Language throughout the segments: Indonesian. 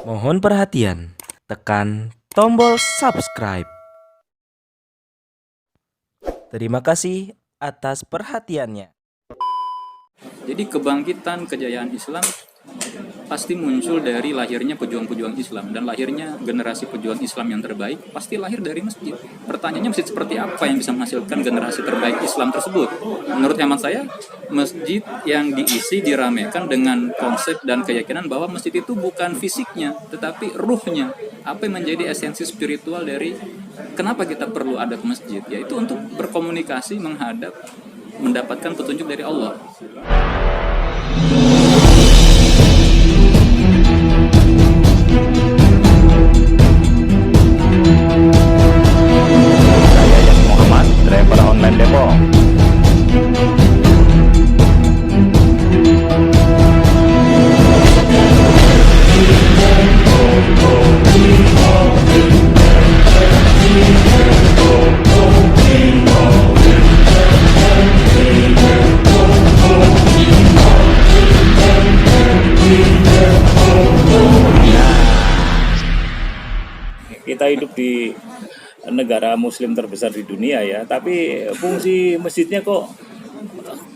Mohon perhatian, tekan tombol subscribe. Terima kasih atas perhatiannya. Jadi kebangkitan kejayaan Islam pasti muncul dari lahirnya pejuang-pejuang Islam, dan lahirnya generasi pejuang Islam yang terbaik pasti lahir dari masjid. Pertanyaannya, masjid seperti apa yang bisa menghasilkan generasi terbaik Islam tersebut? Menurut hemat saya, masjid yang diisi diramekan dengan konsep dan keyakinan bahwa masjid itu bukan fisiknya tetapi ruhnya. Apa yang menjadi esensi spiritual dari kenapa kita perlu ada ke masjid, yaitu untuk berkomunikasi, menghadap, mendapatkan petunjuk dari Allah. Saya Yasir Muhammad, driver online Depok. Kita hidup di negara muslim terbesar di dunia ya, tapi fungsi masjidnya kok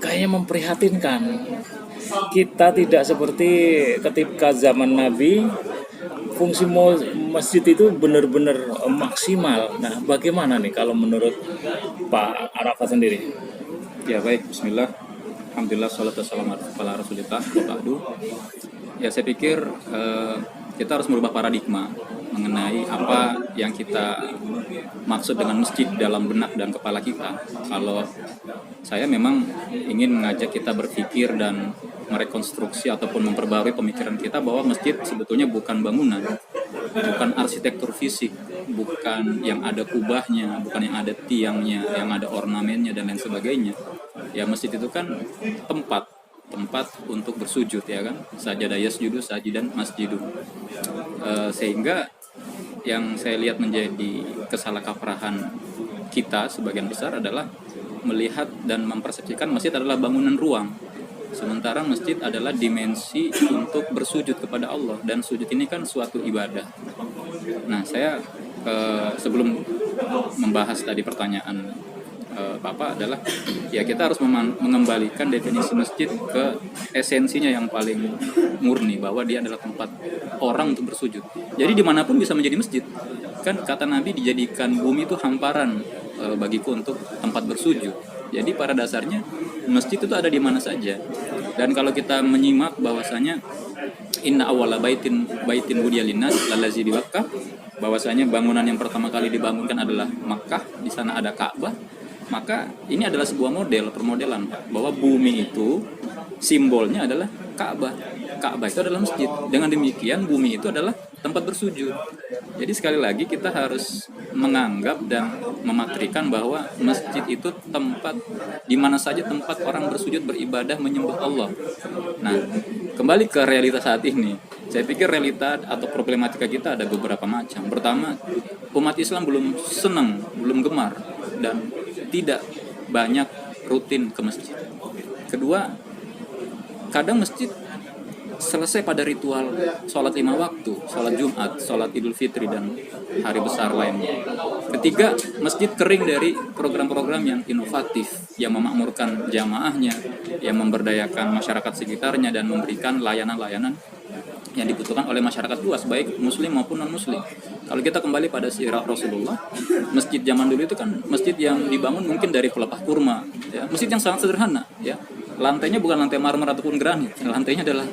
kayaknya memprihatinkan. Kita tidak seperti ketika zaman Nabi, fungsi masjid itu benar-benar maksimal. Nah, bagaimana nih kalau menurut Pak Arafat sendiri? Ya baik, bismillah. Alhamdulillah, salatu wassalamu ala rasulillah wa ba'du. Ya, saya pikir kita harus merubah paradigma mengenai apa yang kita maksud dengan masjid dalam benak dan kepala kita. Kalau saya memang ingin mengajak kita berpikir dan merekonstruksi ataupun memperbarui pemikiran kita bahwa masjid sebetulnya bukan bangunan, bukan arsitektur fisik, bukan yang ada kubahnya, bukan yang ada tiangnya, yang ada ornamennya dan lain sebagainya. Ya, masjid itu kan tempat untuk bersujud, ya kan, sajadah yasjudu sajidan masjidun. Sehingga yang saya lihat menjadi kesalahkaprahan kita sebagian besar adalah melihat dan mempersepsikan masjid adalah bangunan ruang, sementara masjid adalah dimensi untuk bersujud kepada Allah, dan sujud ini kan suatu ibadah. Nah, saya sebelum membahas tadi pertanyaan Bapak adalah ya kita harus mengembalikan definisi masjid ke esensinya yang paling murni, bahwa dia adalah tempat orang untuk bersujud. Jadi dimanapun bisa menjadi masjid. Kan kata Nabi, dijadikan bumi itu hamparan bagiku untuk tempat bersujud. Jadi pada dasarnya masjid itu ada di mana saja. Dan kalau kita menyimak bahwasanya inna awwala baitin wudiya linnas lalazi bi Makkah, bahwasanya bangunan yang pertama kali dibangunkan adalah Makkah, di sana ada Ka'bah. Maka ini adalah sebuah permodelan bahwa bumi itu simbolnya adalah Ka'bah. Ka'bah itu adalah masjid. Dengan demikian bumi itu adalah tempat bersujud. Jadi sekali lagi kita harus menganggap dan mematrikan bahwa masjid itu tempat di mana saja tempat orang bersujud, beribadah, menyembah Allah. Nah, kembali ke realitas saat ini. Saya pikir realita atau problematika kita ada beberapa macam. Pertama, umat Islam belum senang, belum gemar, dan tidak banyak rutin ke masjid. Kedua, kadang masjid selesai pada ritual sholat 5 waktu, sholat Jumat, sholat Idul Fitri, dan hari besar lainnya. Ketiga, masjid kering dari program-program yang inovatif, yang memakmurkan jamaahnya, yang memberdayakan masyarakat sekitarnya, dan memberikan layanan-layanan yang dibutuhkan oleh masyarakat luas, baik muslim maupun non-muslim. Kalau kita kembali pada sirah Rasulullah, masjid zaman dulu itu kan masjid yang dibangun mungkin dari pelepah kurma, ya. Masjid yang sangat sederhana, ya. Lantainya bukan lantai marmer ataupun granit, lantainya adalah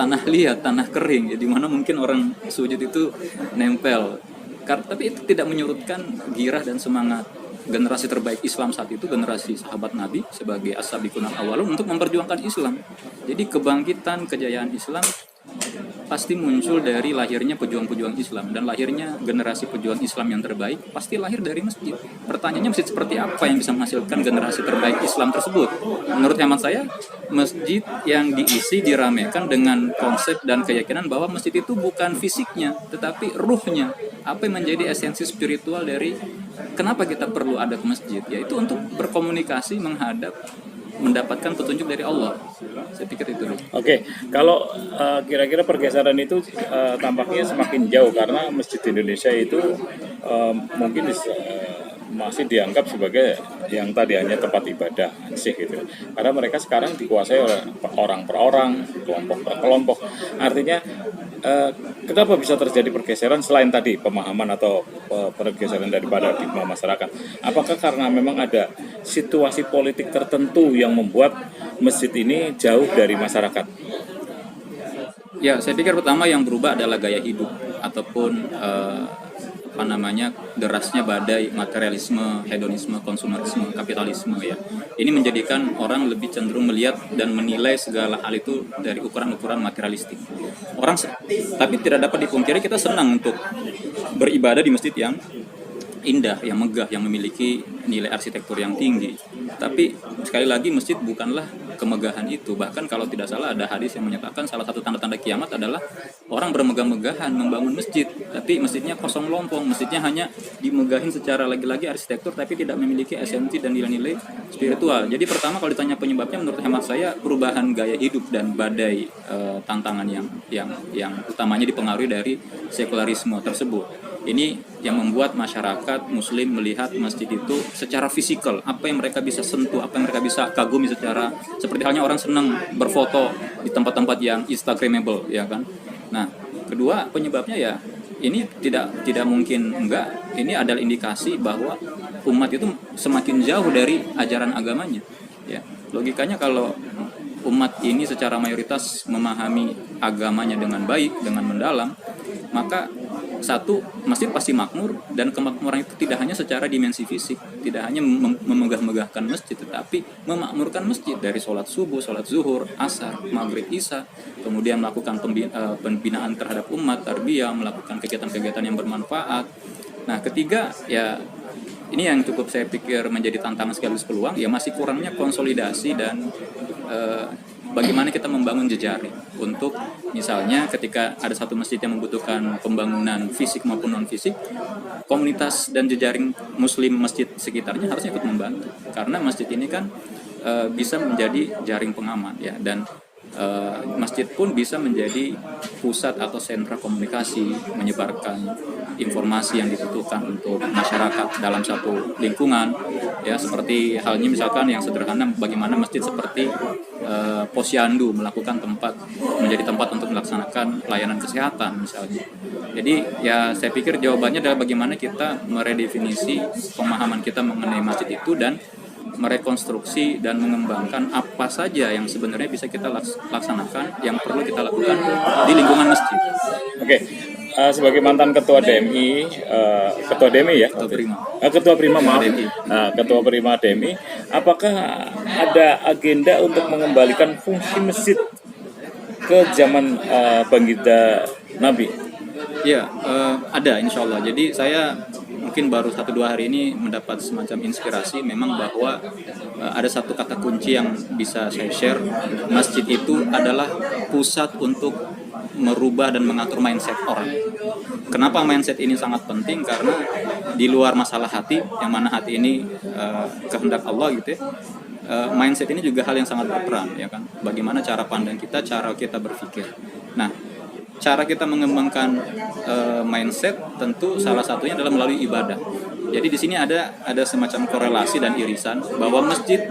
tanah liat, tanah kering, ya, di mana mungkin orang sujud itu nempel. Tapi itu tidak menyurutkan girah dan semangat generasi terbaik Islam saat itu, generasi sahabat Nabi sebagai as-sabiqun al-awwalun, untuk memperjuangkan Islam. Jadi kebangkitan kejayaan Islam pasti muncul dari lahirnya pejuang-pejuang Islam, dan lahirnya generasi pejuang Islam yang terbaik pasti lahir dari masjid. Pertanyaannya, masjid seperti apa yang bisa menghasilkan generasi terbaik Islam tersebut? Menurut hemat saya, masjid yang diisi diramekan dengan konsep dan keyakinan bahwa masjid itu bukan fisiknya tetapi ruhnya. Apa yang menjadi esensi spiritual dari kenapa kita perlu ada ke masjid, yaitu untuk berkomunikasi, menghadap, mendapatkan petunjuk dari Allah. Saya pikir itu dulu. Oke, kalau kira-kira pergeseran itu tampaknya semakin jauh karena masjid di Indonesia itu mungkin masih dianggap sebagai yang tadi hanya tempat ibadah sih gitu. Karena mereka sekarang dikuasai oleh orang per orang, kelompok per kelompok. Artinya kenapa bisa terjadi pergeseran selain tadi pemahaman atau pergeseran dari paradigma masyarakat? Apakah karena memang ada situasi politik tertentu yang membuat masjid ini jauh dari masyarakat? Ya, saya pikir pertama yang berubah adalah gaya hidup ataupun derasnya badai materialisme, hedonisme, konsumerisme, kapitalisme ya. Ini menjadikan orang lebih cenderung melihat dan menilai segala hal itu dari ukuran-ukuran materialistik. Tapi tidak dapat dipungkiri kita senang untuk beribadah di masjid yang indah, yang megah, yang memiliki nilai arsitektur yang tinggi. Tapi sekali lagi masjid bukanlah kemegahan itu. Bahkan kalau tidak salah ada hadis yang menyatakan salah satu tanda-tanda kiamat adalah orang bermegah-megahan membangun masjid, tapi masjidnya kosong lompong, masjidnya hanya dimegahin secara lagi-lagi arsitektur tapi tidak memiliki esensi dan nilai-nilai spiritual. Jadi pertama kalau ditanya penyebabnya menurut hemat saya perubahan gaya hidup dan badai tantangan yang utamanya dipengaruhi dari sekularisme tersebut. Ini yang membuat masyarakat muslim melihat masjid itu secara fisikal, apa yang mereka bisa sentuh, apa yang mereka bisa kagumi secara seperti halnya orang senang berfoto di tempat-tempat yang instagramable ya kan. Nah, kedua penyebabnya ya ini tidak mungkin enggak, ini adalah indikasi bahwa umat itu semakin jauh dari ajaran agamanya ya. Logikanya kalau umat ini secara mayoritas memahami agamanya dengan baik, dengan mendalam, maka satu, masjid pasti makmur, dan kemakmuran itu tidak hanya secara dimensi fisik, tidak hanya memegah-megahkan masjid, tetapi memakmurkan masjid dari sholat subuh, sholat zuhur, asar, maghrib, isya, kemudian melakukan pembinaan terhadap umat, tarbiyah, melakukan kegiatan-kegiatan yang bermanfaat. Nah, ketiga, ya ini yang cukup saya pikir menjadi tantangan sekaligus peluang, ya masih kurangnya konsolidasi dan bagaimana kita membangun jejaring untuk misalnya ketika ada satu masjid yang membutuhkan pembangunan fisik maupun non fisik, komunitas dan jejaring muslim masjid sekitarnya harusnya ikut membantu karena masjid ini kan bisa menjadi jaring pengaman ya, dan masjid pun bisa menjadi pusat atau sentra komunikasi menyebarkan informasi yang dibutuhkan untuk masyarakat dalam satu lingkungan ya, seperti halnya misalkan yang sederhana bagaimana masjid seperti posyandu menjadi tempat untuk melaksanakan pelayanan kesehatan misalnya. Jadi ya saya pikir jawabannya adalah bagaimana kita meredefinisi pemahaman kita mengenai masjid itu dan merekonstruksi dan mengembangkan apa saja yang sebenarnya bisa kita laksanakan, yang perlu kita lakukan di lingkungan masjid. Oke, sebagai mantan ketua DMI, ketua DMI ya? Ketua Prima, maaf. Ketua Prima DMI, apakah ada agenda untuk mengembalikan fungsi masjid ke zaman baginda Nabi? Ya, ada insya Allah. Jadi saya mungkin baru 1-2 hari ini mendapat semacam inspirasi memang bahwa ada satu kata kunci yang bisa saya share. Masjid itu adalah pusat untuk merubah dan mengatur mindset orang. Kenapa mindset ini sangat penting? Karena di luar masalah hati, yang mana hati ini kehendak Allah gitu ya, mindset ini juga hal yang sangat berperan ya kan. Bagaimana cara pandang kita, cara kita berpikir. Nah, cara kita mengembangkan mindset tentu salah satunya adalah melalui ibadah. Jadi di sini ada semacam korelasi dan irisan bahwa masjid,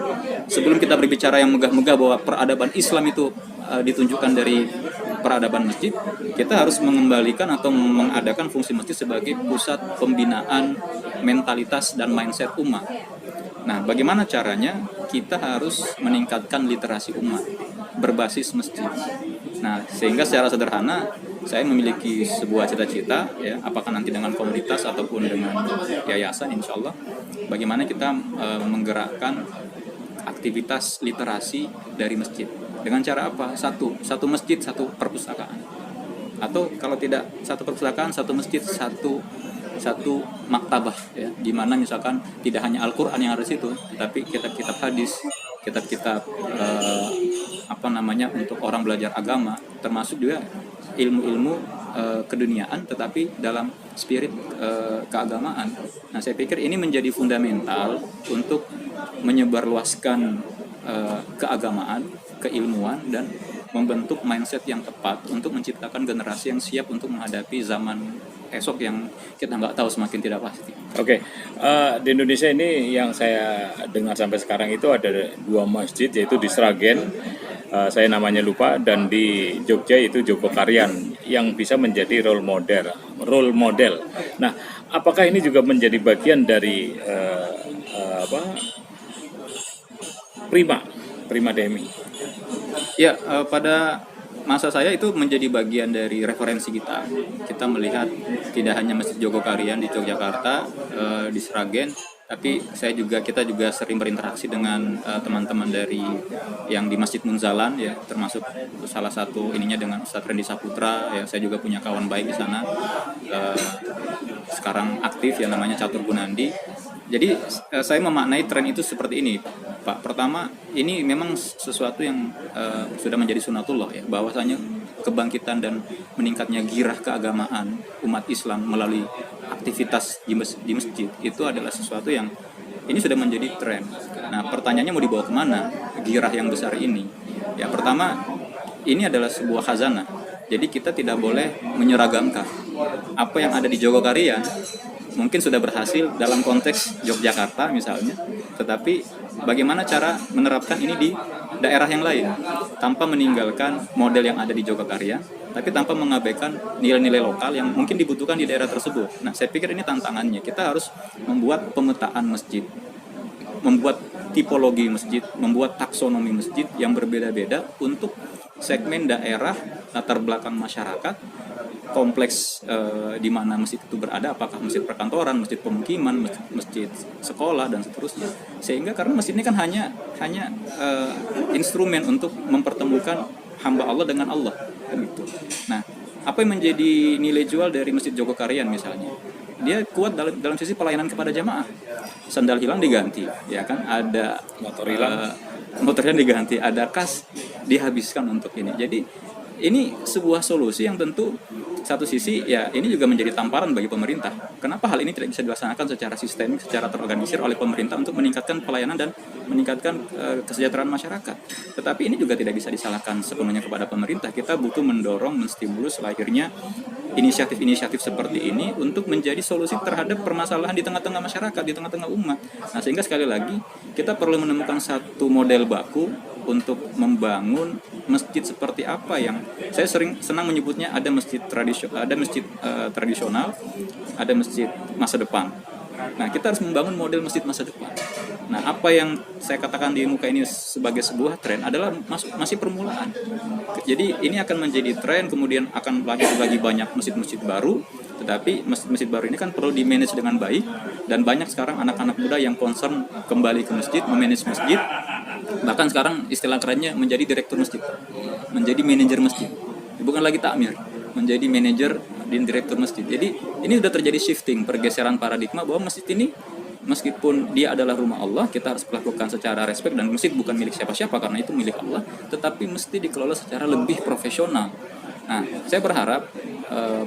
sebelum kita berbicara yang megah-megah bahwa peradaban Islam itu ditunjukkan dari peradaban masjid, kita harus mengembalikan atau mengadakan fungsi masjid sebagai pusat pembinaan mentalitas dan mindset umat. Nah, bagaimana caranya? Kita harus meningkatkan literasi umat berbasis masjid. Nah, sehingga secara sederhana saya memiliki sebuah cita-cita ya, apakah nanti dengan komunitas ataupun dengan yayasan insya Allah, bagaimana kita menggerakkan aktivitas literasi dari masjid. Dengan cara apa? Satu masjid, satu perpustakaan. Atau kalau tidak satu perpustakaan, satu masjid, satu maktabah ya, di mana misalkan tidak hanya Al-Qur'an yang ada di situ, tapi kitab-kitab hadis, kitab-kitab untuk orang belajar agama, termasuk juga ilmu-ilmu keduniaan tetapi dalam spirit keagamaan. Nah, saya pikir ini menjadi fundamental untuk menyebarluaskan keagamaan, keilmuan, dan membentuk mindset yang tepat untuk menciptakan generasi yang siap untuk menghadapi zaman esok yang kita nggak tahu, semakin tidak pasti. Oke, di Indonesia ini yang saya dengar sampai sekarang itu ada 2 masjid, yaitu di Sragen, saya namanya lupa, dan di Jogja itu Jogokarian yang bisa menjadi role model. Nah, apakah ini juga menjadi bagian dari Prima Demi? Ya, pada masa saya itu menjadi bagian dari referensi kita. Kita melihat tidak hanya Masjid Jogokarian di Yogyakarta, di Sragen, tapi kita juga sering berinteraksi dengan teman-teman dari yang di Masjid Munzalan, ya, termasuk salah satu ininya dengan Ustadz Rendi Saputra. Ya, saya juga punya kawan baik di sana, sekarang aktif, yang namanya Catur Gunandi. Jadi saya memaknai tren itu seperti ini, Pak. Pertama, ini memang sesuatu yang sudah menjadi sunatullah, ya, bahwasanya kebangkitan dan meningkatnya girah keagamaan umat Islam melalui aktivitas di masjid itu adalah sesuatu yang ini sudah menjadi tren. Nah, pertanyaannya mau dibawa kemana girah yang besar ini? Ya, pertama, ini adalah sebuah khazanah. Jadi kita tidak boleh menyeragamkan apa yang ada di Jogokarian. Mungkin sudah berhasil dalam konteks Yogyakarta misalnya, tetapi bagaimana cara menerapkan ini di daerah yang lain tanpa meninggalkan model yang ada di Jogokarian, tapi tanpa mengabaikan nilai-nilai lokal yang mungkin dibutuhkan di daerah tersebut. Nah, saya pikir ini tantangannya. Kita harus membuat pemetaan masjid, membuat tipologi masjid, membuat taksonomi masjid yang berbeda-beda untuk segmen daerah, latar belakang masyarakat, kompleks di mana masjid itu berada, apakah masjid perkantoran, masjid pemukiman, masjid sekolah, dan seterusnya. Sehingga karena masjid ini kan hanya instrumen untuk mempertemukan hamba Allah dengan Allah, gitu. Nah, apa yang menjadi nilai jual dari Masjid Jogokarian misalnya? Dia kuat dalam sisi pelayanan kepada jamaah. Sandal hilang diganti, ya kan? Ada motor hilang diganti, ada kas dihabiskan untuk ini. Jadi ini sebuah solusi yang tentu satu sisi ya ini juga menjadi tamparan bagi pemerintah. Kenapa hal ini tidak bisa dilaksanakan secara sistemik, secara terorganisir oleh pemerintah untuk meningkatkan pelayanan dan meningkatkan kesejahteraan masyarakat. Tetapi ini juga tidak bisa disalahkan sepenuhnya kepada pemerintah. Kita butuh mendorong, menstimulus lahirnya inisiatif-inisiatif seperti ini untuk menjadi solusi terhadap permasalahan di tengah-tengah masyarakat, di tengah-tengah umat. Nah, sehingga sekali lagi kita perlu menemukan satu model baku untuk membangun masjid seperti apa yang saya senang menyebutnya, ada masjid tradisional, ada masjid masa depan. Nah, kita harus membangun model masjid masa depan. Nah, apa yang saya katakan di muka ini sebagai sebuah tren adalah masih permulaan. Jadi ini akan menjadi tren, kemudian akan lagi banyak masjid-masjid baru, tetapi masjid-masjid baru ini kan perlu di-manage dengan baik, dan banyak sekarang anak-anak muda yang concern kembali ke masjid, memanage masjid, bahkan sekarang istilah kerennya menjadi direktur masjid, menjadi manajer masjid, bukan lagi takmir, menjadi manajer dan direktur masjid. Jadi ini sudah terjadi shifting, pergeseran paradigma bahwa masjid ini meskipun dia adalah rumah Allah, kita harus lakukan secara respect, dan masjid bukan milik siapa-siapa karena itu milik Allah, tetapi mesti dikelola secara lebih profesional. Nah, saya berharap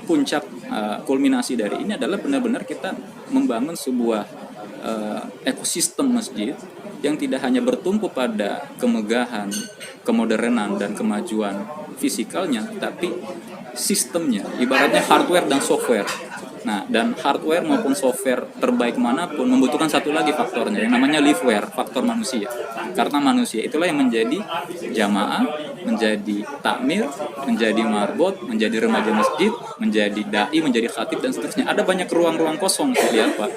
puncak kulminasi dari ini adalah benar-benar kita membangun sebuah ekosistem masjid yang tidak hanya bertumpu pada kemegahan, kemodernan, dan kemajuan fisikalnya, tapi sistemnya, ibaratnya hardware dan software. Nah, dan hardware maupun software terbaik manapun membutuhkan satu lagi faktornya, yang namanya liveware, faktor manusia. Karena manusia itulah yang menjadi jamaah, menjadi takmir, menjadi marbot, menjadi remaja masjid, menjadi dai, menjadi khatib, dan seterusnya. Ada banyak ruang-ruang kosong, lihat Pak,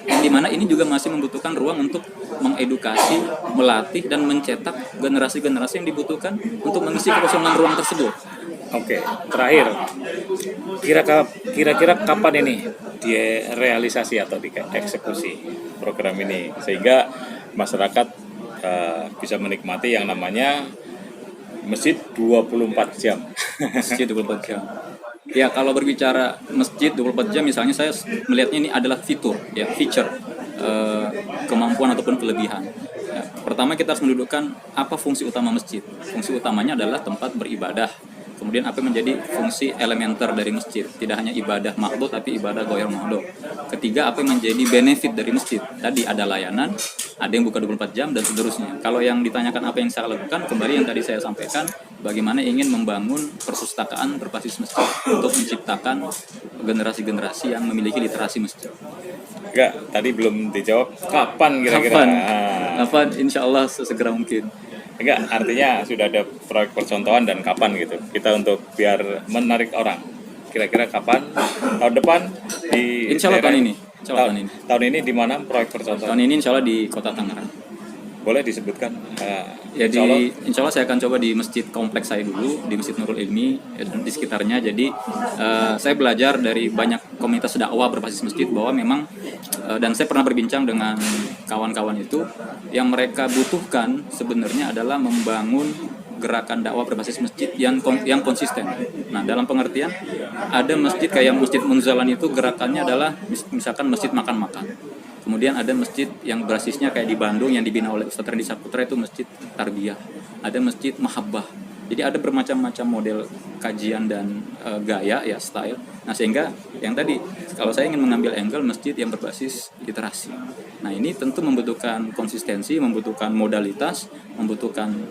yang dimana ini juga masih membutuhkan ruang untuk mengedukasi, melatih, dan mencetak generasi-generasi yang dibutuhkan untuk mengisi kekosongan ruang tersebut. Oke, terakhir, kira-kira kapan ini dia realisasi atau dieksekusi program ini sehingga masyarakat bisa menikmati yang namanya masjid 24 jam. Masjid 24 jam. Ya, kalau berbicara masjid 24 jam misalnya, saya melihatnya ini adalah fitur, ya, feature, kemampuan ataupun kelebihan. Ya, pertama kita harus mendudukkan apa fungsi utama masjid. Fungsi utamanya adalah tempat beribadah. Kemudian apa yang menjadi fungsi elementer dari masjid? Tidak hanya ibadah mahdhah tapi ibadah ghair mahdhah. Ketiga, apa yang menjadi benefit dari masjid? Tadi ada layanan, ada yang buka 24 jam dan seterusnya. Kalau yang ditanyakan apa yang saya lakukan, kembali yang tadi saya sampaikan, bagaimana ingin membangun perpustakaan berbasis masjid untuk menciptakan generasi-generasi yang memiliki literasi masjid. Enggak, tadi belum dijawab kapan kira-kira. Kapan? Ah. Kapan? Insya Allah sesegera mungkin. Enggak, artinya sudah ada proyek percontohan dan kapan gitu. Kita untuk biar menarik orang. Kira-kira kapan? Tahun depan di Insya Allah daerah- tahun ini. Insya Allah tahun ini. Tahun ini di mana proyek percontohan? Tahun ini insya Allah di Kota Tangerang. Boleh disebutkan? Ya Insya Allah. insya Allah saya akan coba di masjid kompleks saya dulu, di Masjid Nurul Ilmi dan di sekitarnya. Jadi saya belajar dari banyak komunitas dakwah berbasis masjid bahwa memang dan saya pernah berbincang dengan kawan-kawan itu yang mereka butuhkan sebenarnya adalah membangun gerakan dakwah berbasis masjid yang konsisten. Nah, dalam pengertian ada masjid kayak Masjid Munzalan itu gerakannya adalah misalkan masjid makan-makan. Kemudian ada masjid yang basisnya kayak di Bandung yang dibina oleh Ustadz Randy Saputra itu masjid tarbiyah. Ada masjid mahabbah. Jadi ada bermacam-macam model kajian dan gaya ya style. Nah sehingga yang tadi kalau saya ingin mengambil angle masjid yang berbasis literasi. Nah ini tentu membutuhkan konsistensi, membutuhkan modalitas, membutuhkan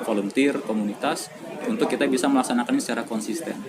volunteer komunitas untuk kita bisa melaksanakan ini secara konsisten.